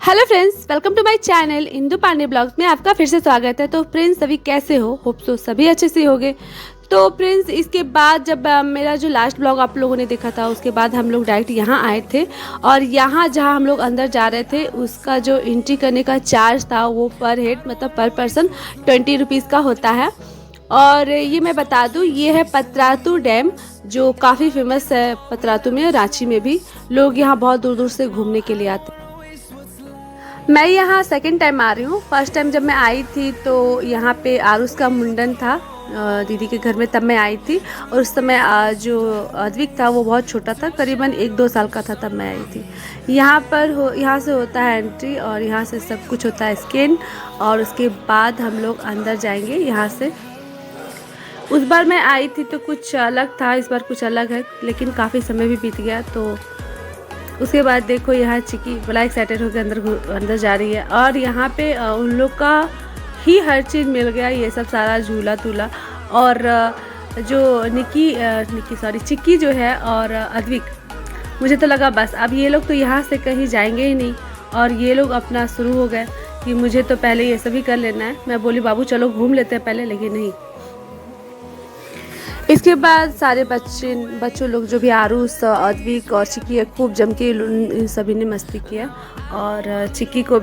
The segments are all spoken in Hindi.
Hello friends, welcome to my channel Indu Pandey blogs में आपका फिर से स्वागत है। तो फ्रेंड्स, सभी कैसे हो? होप सो सभी अच्छे से होंगे। तो फ्रेंड्स, इसके बाद जब मेरा जो लास्ट ब्लॉग आप लोगों ने देखा था, उसके बाद हम लोग डायरेक्ट यहाँ आए थे। और यहाँ जहाँ हम लोग अंदर जा रहे थे, उसका जो एंट्री करने का चार्ज था वो पर हेड मतलब पर पर्सन 20 रुपीज़ का होता है। और ये मैं बता दूँ, ये है पतरातू डैम, जो काफ़ी फेमस है पतरातू में, रांची में भी। लोग यहाँ बहुत दूर दूर से घूमने के लिए आते हैं। मैं यहाँ सेकंड टाइम आ रही हूँ। फर्स्ट टाइम जब मैं आई थी तो यहाँ पे आरुष का मुंडन था दीदी के घर में, तब मैं आई थी। और उस समय जो अद्विक था वो बहुत छोटा था, करीबन 1-2 साल का था तब मैं आई थी। यहाँ से होता है एंट्री और यहाँ से सब कुछ होता है स्कैन। और उसके बाद हम लोग अंदर जाएंगे यहाँ से। उस बार मैं आई थी तो कुछ अलग था, इस बार कुछ अलग है, लेकिन काफ़ी समय भी बीत गया। तो उसके बाद देखो यहाँ चिक्की बड़ा एक्साइटेड होकर अंदर जा रही है। और यहाँ पे उन लोग का ही हर चीज़ मिल गया, ये सब सारा झूला तूला। और जो चिक्की जो है और अद्विक, मुझे तो लगा बस अब ये लोग तो यहाँ से कहीं जाएंगे ही नहीं। और ये लोग अपना शुरू हो गए कि मुझे तो पहले ये सभी कर लेना है। मैं बोली बाबू चलो घूम लेते हैं पहले, लेकिन नहीं। इसके बाद सारे बच्चों लोग जो भी आरुष, अद्विक और चिक्की, खूब जम के इन सभी ने मस्ती किया। और चिक्की के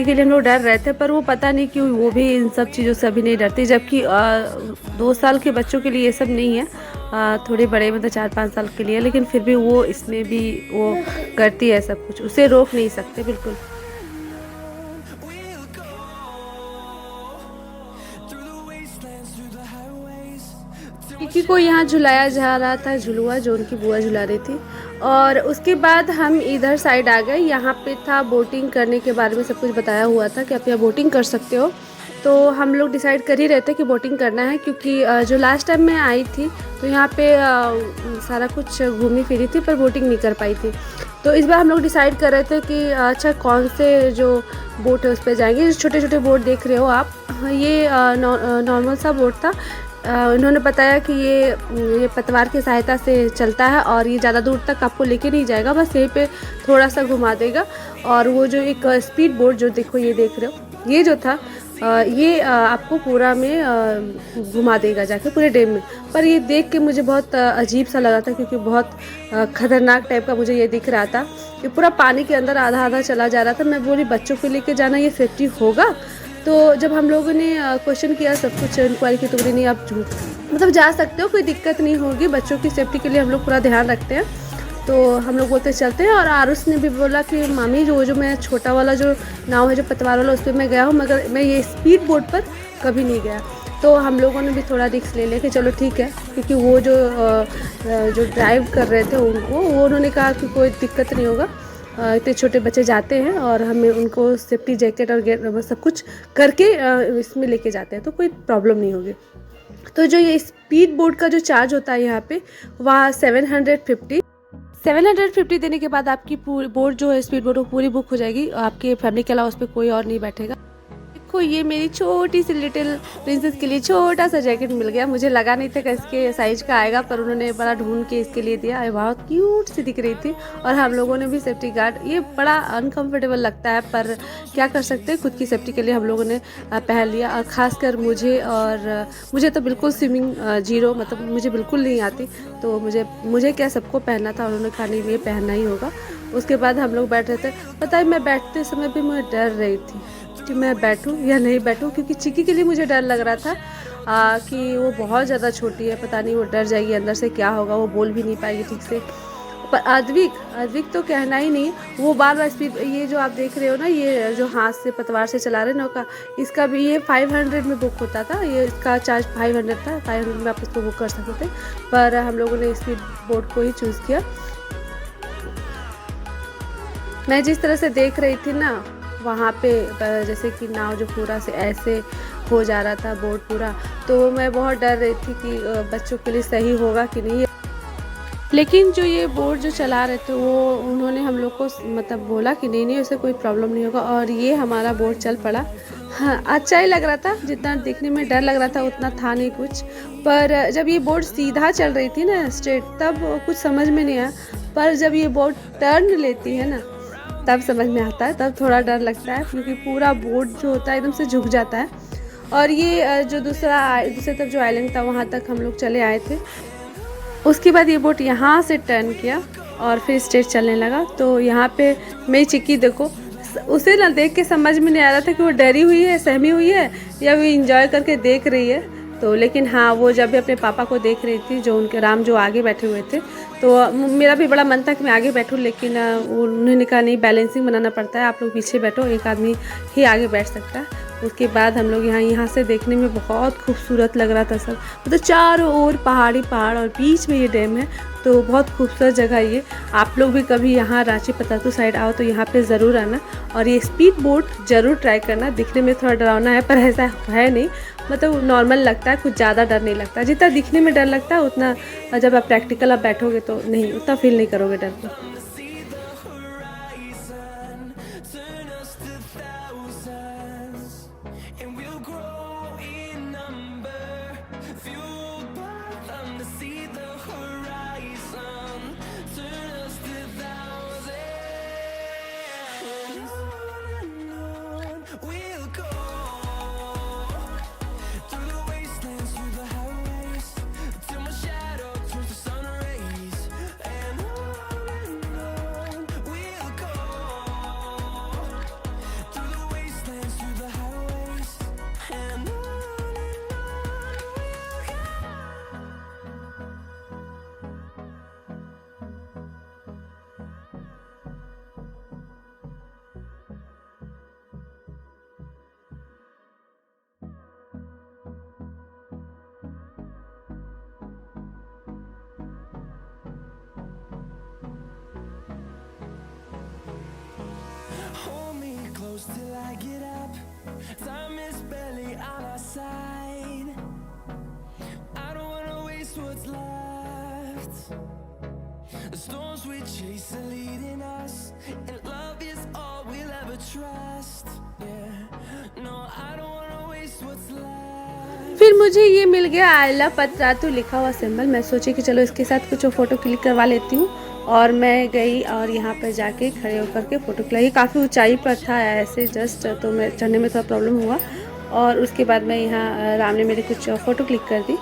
लिए हम लोग डर रहे थे, पर वो पता नहीं क्यों वो भी इन सब चीज़ों से अभी नहीं डरती। जबकि 2 साल के बच्चों के लिए ये सब नहीं है, थोड़े बड़े मतलब 4-5 साल के लिए, लेकिन फिर भी वो इसमें भी वो करती है सब कुछ, उसे रोक नहीं सकते बिल्कुल। चिक्की को यहाँ झुलाया जा रहा था झुलुआ, जो उनकी बुआ झुला रही थी। और उसके बाद हम इधर साइड आ गए। यहाँ पे था बोटिंग करने के बारे में सब कुछ बताया हुआ था कि आप यहाँ बोटिंग कर सकते हो। तो हम लोग डिसाइड कर ही रहे थे कि बोटिंग करना है, क्योंकि जो लास्ट टाइम मैं आई थी तो यहाँ पे सारा कुछ घूमी फिरी थी, पर बोटिंग नहीं कर पाई थी। तो इस बार हम लोग डिसाइड कर रहे थे कि अच्छा कौन से जो बोट है उस पर जाएंगे। छोटे छोटे बोट देख रहे हो आप, ये नॉर्मल सा बोट था। इन्होंने बताया कि ये पतवार की सहायता से चलता है और ये ज़्यादा दूर तक आपको लेके नहीं जाएगा, बस यहीं पे थोड़ा सा घुमा देगा। और वो जो एक स्पीड बोट जो देखो ये देख रहे हो, ये जो था ये आपको पूरा में घुमा देगा जाके पूरे डैम में। पर ये देख के मुझे बहुत अजीब सा लगा था, क्योंकि बहुत खतरनाक टाइप का मुझे ये दिख रहा था। ये पूरा पानी के अंदर आधा आधा चला जा रहा था। मैं बोली बच्चों को लेके जाना ये सेफ्टी होगा? तो जब हम लोगों ने क्वेश्चन किया, सब कुछ इंक्वायरी की, तो नहीं आप मतलब जा सकते हो, कोई दिक्कत नहीं होगी, बच्चों की सेफ्टी के लिए हम लोग पूरा ध्यान रखते हैं। तो हम लोग बोलते चलते हैं। और आरुष ने भी बोला कि मामी जो मैं छोटा वाला जो नाव है, जो पतवार वाला, उस पर मैं गया हूँ, मगर मैं ये स्पीड बोट पर कभी नहीं गया। तो हम लोगों ने भी थोड़ा रिस्क ले लिया कि चलो ठीक है, क्योंकि वो जो ड्राइव कर रहे थे उन्होंने कहा कि कोई दिक्कत नहीं होगा, इतने छोटे बच्चे जाते हैं और हमें उनको सेफ्टी जैकेट और सब कुछ करके इसमें लेके जाते हैं, तो कोई प्रॉब्लम नहीं होगी। तो जो ये स्पीड बोट का जो चार्ज होता है यहाँ पे, वहाँ 750 देने के बाद आपकी पूरी बोट जो है, स्पीड बोट, वो पूरी बुक हो जाएगी। आपके फैमिली के अलावा उस पर कोई और नहीं बैठेगा। देखो ये मेरी छोटी सी लिटिल प्रिंसेस के लिए छोटा सा जैकेट मिल गया। मुझे लगा नहीं था कि इसके साइज का आएगा, पर उन्होंने बड़ा ढूंढ के इसके लिए दिया। बहुत क्यूट सी दिख रही थी। और हम लोगों ने भी सेफ्टी गार्ड, ये बड़ा अनकंफर्टेबल लगता है, पर क्या कर सकते हैं, खुद की सेफ्टी के लिए हम लोगों ने पहन लिया। और ख़ासकर मुझे तो बिल्कुल स्विमिंग जीरो, मतलब मुझे बिल्कुल नहीं आती। तो मुझे क्या, सबको पहनना था, उन्होंने कहा नहीं ये पहनना ही होगा। उसके बाद हम लोग बैठ रहे थे। पता है मैं बैठते समय भी मैं डर रही थी कि मैं बैठूं या नहीं बैठूं, क्योंकि चिक्की के लिए मुझे डर लग रहा था कि वो बहुत ज़्यादा छोटी है, पता नहीं वो डर जाएगी, अंदर से क्या होगा, वो बोल भी नहीं पाएगी ठीक से। पर अद्विक तो कहना ही नहीं, वो बार बार स्पीड, ये जो आप देख रहे हो ना, ये जो हाथ से पतवार से चला रहे नौका, इसका भी ये 500 में बुक होता था। ये इसका चार्ज 500 था, 500 में आप इसको बुक कर सकते थे, पर हम लोगों ने स्पीड बोट को ही चूज़ किया। मैं जिस तरह से देख रही थी ना वहाँ पे, जैसे कि नाव जो पूरा से ऐसे हो जा रहा था बोट पूरा, तो मैं बहुत डर रही थी कि बच्चों के लिए सही होगा कि नहीं। लेकिन जो ये बोट जो चला रहे थे वो उन्होंने हम लोग को मतलब बोला कि नहीं उससे कोई प्रॉब्लम नहीं होगा। और ये हमारा बोट चल पड़ा। हाँ, अच्छा ही लग रहा था, जितना देखने में डर लग रहा था उतना था नहीं कुछ। पर जब ये बोट सीधा चल रही थी ना स्ट्रेट, तब कुछ समझ में नहीं आया। पर जब ये बोट टर्न लेती है ना, तब समझ में आता है, तब थोड़ा डर लगता है क्योंकि पूरा बोट जो होता है एकदम से झुक जाता है। और ये जो दूसरे तरफ जो आइलैंड था वहाँ तक हम लोग चले आए थे। उसके बाद ये बोट यहाँ से टर्न किया और फिर स्ट्रेट चलने लगा। तो यहाँ पे मेरी चिक्की देखो, उसे ना देख के समझ में नहीं आ रहा था कि वो डरी हुई है, सहमी हुई है, या वो इंजॉय करके देख रही है। तो लेकिन हाँ, वो जब भी अपने पापा को देख रही थी, जो उनके राम जो आगे बैठे हुए थे, तो मेरा भी बड़ा मन था कि मैं आगे बैठूं, लेकिन उन्होंने कहा नहीं, बैलेंसिंग बनाना पड़ता है, आप लोग पीछे बैठो, एक आदमी ही आगे बैठ सकता है। उसके बाद हम लोग यहाँ से देखने में बहुत खूबसूरत लग रहा था सब, मतलब चारों ओर पहाड़ी पहाड़ और बीच में ये डैम है। तो बहुत खूबसूरत जगह है ये। आप लोग भी कभी यहाँ रांची पतातू साइड आओ तो यहाँ पे ज़रूर आना और ये स्पीड बोट ज़रूर ट्राई करना। दिखने में थोड़ा डरावना है पर ऐसा है नहीं, मतलब नॉर्मल लगता है, कुछ ज़्यादा डर नहीं लगता। जितना दिखने में डर लगता है उतना जब आप प्रैक्टिकल आप बैठोगे तो नहीं, उतना फील नहीं करोगे डर को। Till I get up, time is barely on our side. I don't wanna waste what's left. The storms we chase are leading us, and love is all we'll ever trust. Yeah, no, I don't wanna waste what's left. फिर मुझे ये मिल गया आई लव पतरातू लिखा हुआ सिंबल। मैं सोची कि चलो इसके साथ कुछ फ़ोटो क्लिक करवा लेती हूँ, और मैं गई और यहाँ पर जाके खड़े होकर के फ़ोटो क्लिक। ये काफ़ी ऊंचाई पर था ऐसे जस्ट, तो मैं चढ़ने में थोड़ा प्रॉब्लम हुआ। और उसके बाद मैं यहाँ राम ने मेरी कुछ फ़ोटो क्लिक कर दी।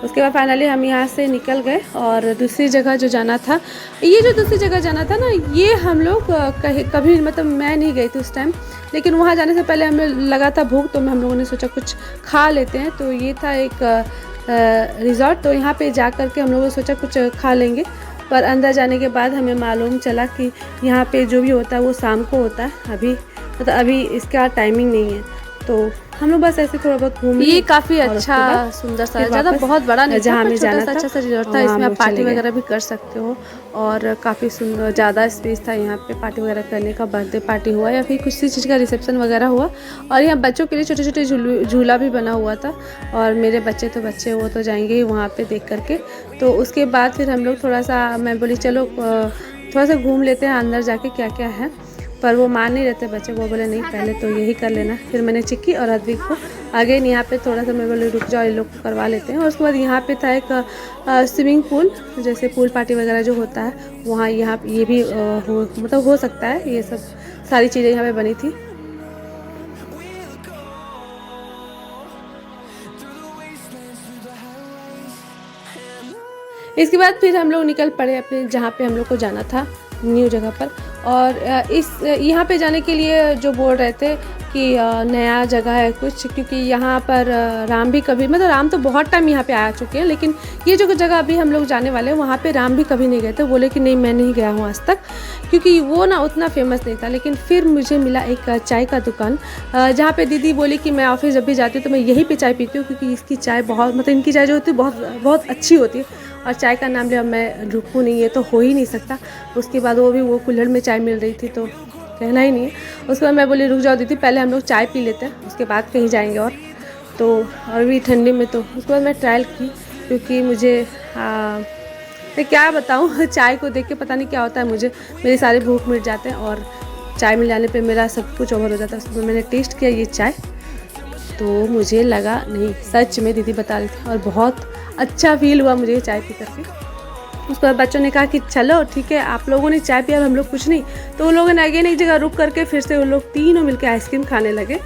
उसके बाद फाइनली हम यहाँ से निकल गए और दूसरी जगह जो जाना था, ये जो दूसरी जगह जाना था ना, ये हम लोग कभी मतलब मैं नहीं गई थी उस टाइम, लेकिन वहाँ जाने से पहले हमें लगा था भूख, तो हम लोगों ने सोचा कुछ खा लेते हैं। तो ये था एक रिज़ॉर्ट, तो यहाँ पे जा कर के हम लोगों ने सोचा कुछ खा लेंगे। पर अंदर जाने के बाद हमें मालूम चला कि यहाँ पे जो भी होता है वो शाम को होता है, अभी इसका टाइमिंग नहीं है। तो हम लोग बस ऐसे थोड़ा बहुत घूम, ये काफ़ी अच्छा सुंदर सा, ज़्यादा बहुत बड़ा नहीं, जहाँ हमें जाना था, अच्छा सा रिजॉर्ट था। इसमें आप पार्टी वगैरह भी कर सकते हो और काफ़ी सुंदर ज़्यादा स्पेस था यहाँ पे पार्टी वगैरह करने का। बर्थडे पार्टी हुआ या फिर किसी चीज़ का रिसेप्शन वगैरह हुआ। और यहाँ बच्चों के लिए छोटे छोटे झूला भी बना हुआ था, और मेरे बच्चे वो तो जाएंगे ही वहाँ पर देख करके। तो उसके बाद फिर हम लोग थोड़ा सा, मैं बोली चलो थोड़ा सा घूम लेते हैं अंदर जाके क्या क्या है, पर वो मान नहीं रहते बच्चे, वो बोले नहीं पहले तो यही कर लेना। फिर मैंने चिक्की और अद्विक को आगे यहाँ पे थोड़ा सा, मैं बोले रुक जाओ, इन लोग को करवा लेते हैं। और उसके बाद यहाँ पे था एक स्विमिंग पूल, जैसे पूल पार्टी वगैरह जो होता है वहाँ, यहाँ ये भी मतलब हो सकता है। ये सब सारी चीज़ें यहाँ पे बनी थी। इसके बाद फिर हम लोग निकल पड़े अपने जहाँ पे हम लोग को जाना था, न्यू जगह पर। और यहाँ पे जाने के लिए जो बोल रहे थे कि नया जगह है कुछ, क्योंकि यहाँ पर राम भी कभी, मतलब राम तो बहुत टाइम यहाँ पे आ चुके हैं, लेकिन ये जो जगह अभी हम लोग जाने वाले हैं वहाँ पे राम भी कभी नहीं गए थे। बोले कि नहीं मैं नहीं गया हूँ आज तक, क्योंकि वो ना उतना फेमस नहीं था। लेकिन फिर मुझे मिला एक चाय का दुकान, जहाँ पे दीदी बोली कि मैं ऑफिस जब भी जाती हूँ तो मैं यहीं पर चाय पीती हूँ, क्योंकि इसकी चाय बहुत, मतलब इनकी चाय जो होती है बहुत अच्छी होती है। और चाय का नाम लिया, मैं रुकूँ नहीं, ये तो हो ही नहीं सकता। उसके बाद वो कुल्हड़ में चाय मिल रही थी तो कहना ही नहीं है। उसके बाद मैं बोली रुक जाओ दीदी, पहले हम लोग चाय पी लेते हैं, उसके बाद कहीं जाएंगे। और भी ठंडी में, तो उसके बाद मैं ट्रायल की, क्योंकि मुझे मैं क्या बताऊँ, चाय को देख के पता नहीं क्या होता है, मेरी सारी भूख मिट जाते हैं और चाय मिल जाने पे मेरा सब कुछ ओवर हो जाता है। उसके बाद मैंने टेस्ट किया ये चाय, तो मुझे लगा नहीं, सच में दीदी बता रही थी, और बहुत अच्छा फील हुआ मुझे चाय पी करके। उसके बाद बच्चों ने कहा कि चलो ठीक है, आप लोगों ने चाय पिया, हम लोग कुछ नहीं। तो उन लोगों ने अगेन एक जगह रुक करके फिर से उन लोग तीनों मिलकर आइसक्रीम खाने लगे।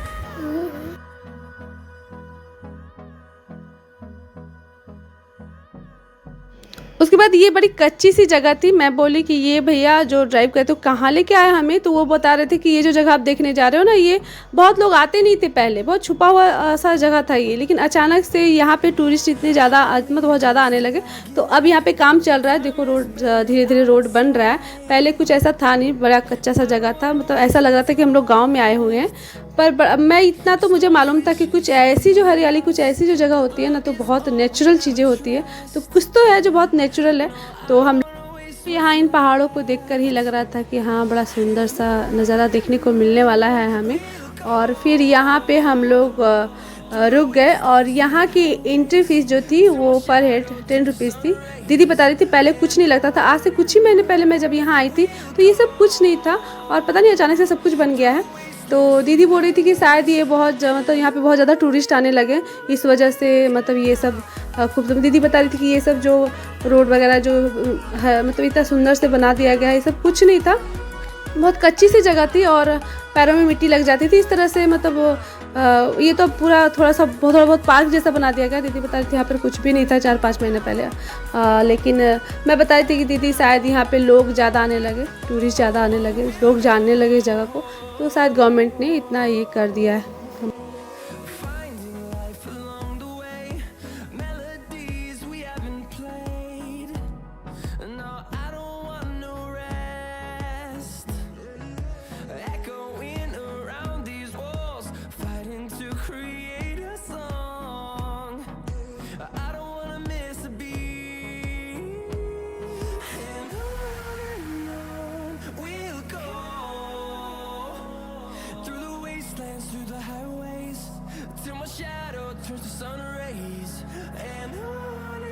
उसके बाद ये बड़ी कच्ची सी जगह थी। मैं बोली कि ये भैया जो ड्राइव करते हो कहाँ लेके आए हमें, तो वो बता रहे थे कि ये जो जगह आप देखने जा रहे हो ना, ये बहुत लोग आते नहीं थे पहले, बहुत छुपा हुआ सा जगह था ये, लेकिन अचानक से यहाँ पे टूरिस्ट इतने ज़्यादा मतलब बहुत ज़्यादा आने लगे। तो अब यहाँ पे काम चल रहा है, देखो रोड धीरे धीरे रोड बन रहा है। पहले कुछ ऐसा था नहीं, बड़ा कच्चा सा जगह था, मतलब ऐसा लग रहा था कि हम लोग गाँव में आए हुए हैं। पर मैं इतना तो मुझे मालूम था कि कुछ ऐसी जो हरियाली, कुछ ऐसी जो जगह होती है ना, तो बहुत नेचुरल चीज़ें होती है, तो कुछ तो है जो बहुत नेचुरल है। तो हम यहाँ इन पहाड़ों को देखकर ही लग रहा था कि हाँ, बड़ा सुंदर सा नज़ारा देखने को मिलने वाला है हमें। और फिर यहाँ पे हम लोग रुक गए, और यहाँ की एंट्री फीस जो थी वो पर हेड 10 रुपीज़ थी। दीदी बता रही थी पहले कुछ नहीं लगता था, आज से कुछ ही महीने पहले मैं जब यहाँ आई थी तो ये सब कुछ नहीं था, और पता नहीं अचानक से सब कुछ बन गया है। तो दीदी बोल रही थी कि शायद ये बहुत मतलब यहाँ पे बहुत ज़्यादा टूरिस्ट आने लगे, इस वजह से मतलब ये सब खूब। दीदी बता रही थी कि ये सब जो रोड वगैरह जो है मतलब इतना सुंदर से बना दिया गया है, ये सब कुछ नहीं था, बहुत कच्ची सी जगह थी और पैरों में मिट्टी लग जाती थी इस तरह से। मतलब ये तो पूरा थोड़ा बहुत पार्क जैसा बना दिया गया। दीदी बता रही थी यहाँ पर कुछ भी नहीं था 4-5 महीने पहले। लेकिन मैं बताई थी कि दीदी शायद यहाँ पे लोग ज़्यादा आने लगे, टूरिस्ट ज़्यादा आने लगे, लोग जानने लगे इस जगह को, तो शायद गवर्नमेंट ने इतना ये कर दिया है। Turns to sun rays, and on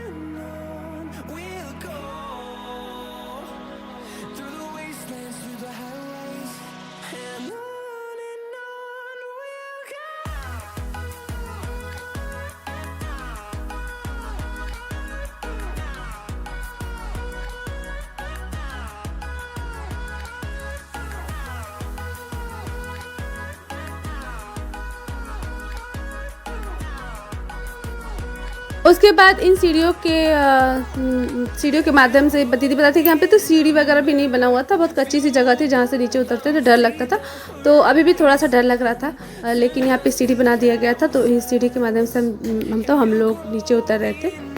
we'll go, through the wastelands, through the highways, and on we'll उसके बाद इन सीढ़ियों के माध्यम से दीदी बताती है कि यहाँ पे तो सीढ़ी वगैरह भी नहीं बना हुआ था, बहुत कच्ची सी जगह थी जहाँ से नीचे उतरते तो डर लगता था। तो अभी भी थोड़ा सा डर लग रहा था, लेकिन यहाँ पे सीढ़ी बना दिया गया था, तो इस सीढ़ी के माध्यम से हम लोग नीचे उतर रहे थे।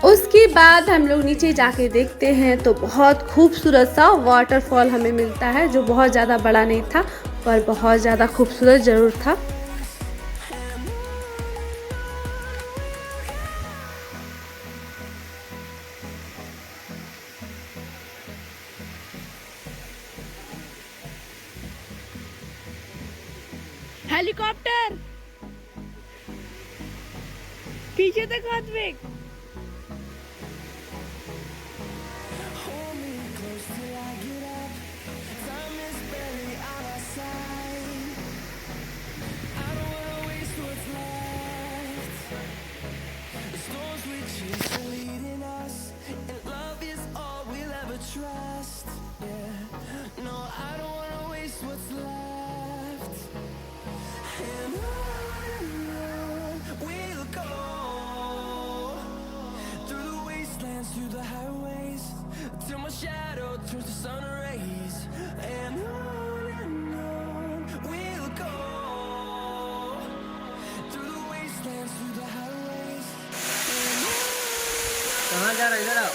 उसके बाद हम लोग नीचे जाके देखते हैं तो बहुत खूबसूरत सा वाटरफॉल हमें मिलता है, जो बहुत ज़्यादा बड़ा नहीं था पर बहुत ज़्यादा खूबसूरत ज़रूर था। हेलीकॉप्टर पीछे तक हाथ फेंक। trust, yeah. No, I don't wanna waste what's left. And on we'll go, through the wastelands, through the highways, till my shadow turns to sun rays. And on we'll go, through the wastelands, through the highways. कहाँ जा रहे हो? इधर आओ।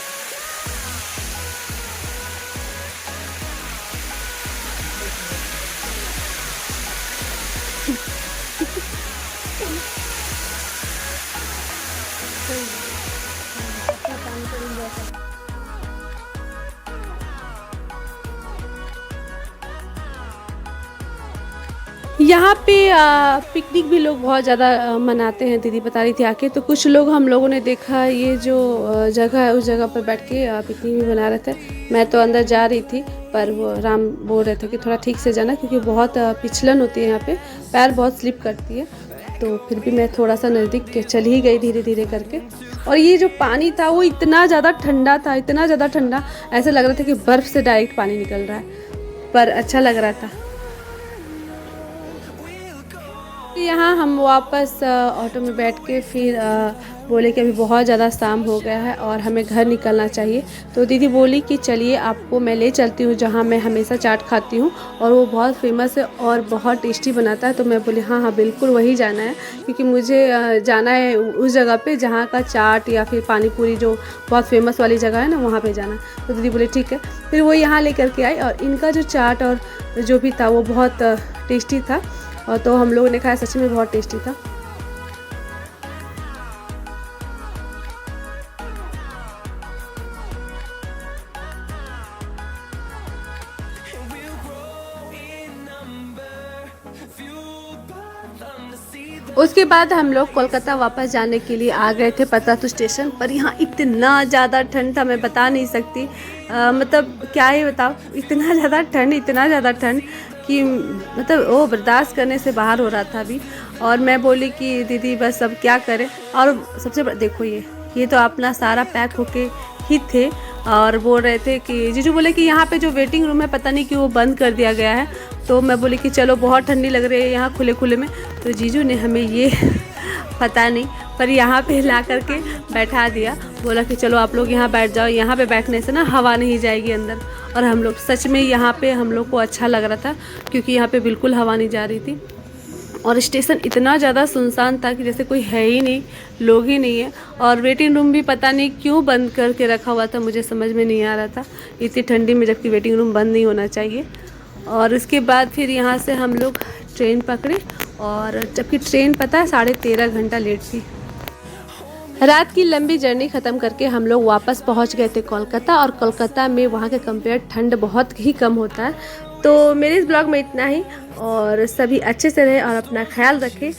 यहाँ पे पिकनिक भी लोग बहुत ज़्यादा मनाते हैं, दीदी बता रही थी आके। तो कुछ लोग हम लोगों ने देखा ये जो जगह है उस जगह पर बैठ के पिकनिक भी बना रहे थे। मैं तो अंदर जा रही थी पर वो राम बोल रहे थे कि थोड़ा ठीक से जाना क्योंकि बहुत फिसलन होती है यहाँ पे, पैर बहुत स्लिप करती है। तो फिर भी मैं थोड़ा सा नज़दीक के चल ही गई धीरे धीरे करके। और ये जो पानी था वो इतना ज़्यादा ठंडा था, इतना ज़्यादा ठंडा, ऐसा लग रहा था कि बर्फ़ से डायरेक्ट पानी निकल रहा है, पर अच्छा लग रहा था। यहाँ हम वापस ऑटो में बैठ के फिर बोले कि अभी बहुत ज़्यादा शाम हो गया है और हमें घर निकलना चाहिए। तो दीदी बोली कि चलिए आपको मैं ले चलती हूँ जहाँ मैं हमेशा चाट खाती हूँ और वो बहुत फेमस है और बहुत टेस्टी बनाता है। तो मैं बोली हाँ हाँ बिल्कुल वही जाना है क्योंकि मुझे जाना है उस जगह पे जहाँ का चाट या फिर पानी पूरी जो बहुत फेमस वाली जगह है ना वहाँ पे जाना है। तो दीदी बोली ठीक है। फिर वो यहाँ ले करके आई और इनका जो चाट और जो भी था वो बहुत टेस्टी था और तो हम लोगों ने खाया, सच में बहुत टेस्टी था। उसके बाद हम लोग कोलकाता वापस जाने के लिए आ गए थे पतातू स्टेशन पर। यहाँ इतना ज़्यादा ठंड था मैं बता नहीं सकती, मतलब क्या ही बताओ, इतना ज़्यादा ठंड कि मतलब वो बर्दाश्त करने से बाहर हो रहा था अभी। और मैं बोली कि दीदी बस अब क्या करें। और सबसे देखो ये तो अपना सारा पैक होके ही थे और बोल रहे थे कि जीजू बोले कि यहाँ पे जो वेटिंग रूम है पता नहीं क्यों वो बंद कर दिया गया है। तो मैं बोली कि चलो बहुत ठंडी लग रही है यहाँ खुले खुले में। तो जीजू ने हमें ये पता नहीं पर यहाँ पे ला करके बैठा दिया, बोला कि चलो आप लोग यहाँ बैठ जाओ, यहाँ पे बैठने से ना हवा नहीं जाएगी अंदर। और हम लोग सच में यहाँ पे हम लोग को अच्छा लग रहा था क्योंकि यहाँ पे बिल्कुल हवा नहीं जा रही थी और स्टेशन इतना ज़्यादा सुनसान था कि जैसे कोई है ही नहीं, लोग ही नहीं है। और वेटिंग रूम भी पता नहीं क्यों बंद करके रखा हुआ था, मुझे समझ में नहीं आ रहा था इतनी ठंडी में, जबकि वेटिंग रूम बंद नहीं होना चाहिए। और उसके बाद फिर यहाँ से हम लोग ट्रेन पकड़े और जबकि ट्रेन पता है 13.5 घंटा लेट थी। रात की लंबी जर्नी ख़त्म करके हम लोग वापस पहुंच गए थे कोलकाता और कोलकाता में वहां के कंपेयर ठंड बहुत ही कम होता है। तो मेरे इस ब्लॉग में इतना ही और सभी अच्छे से रहें और अपना ख्याल रखें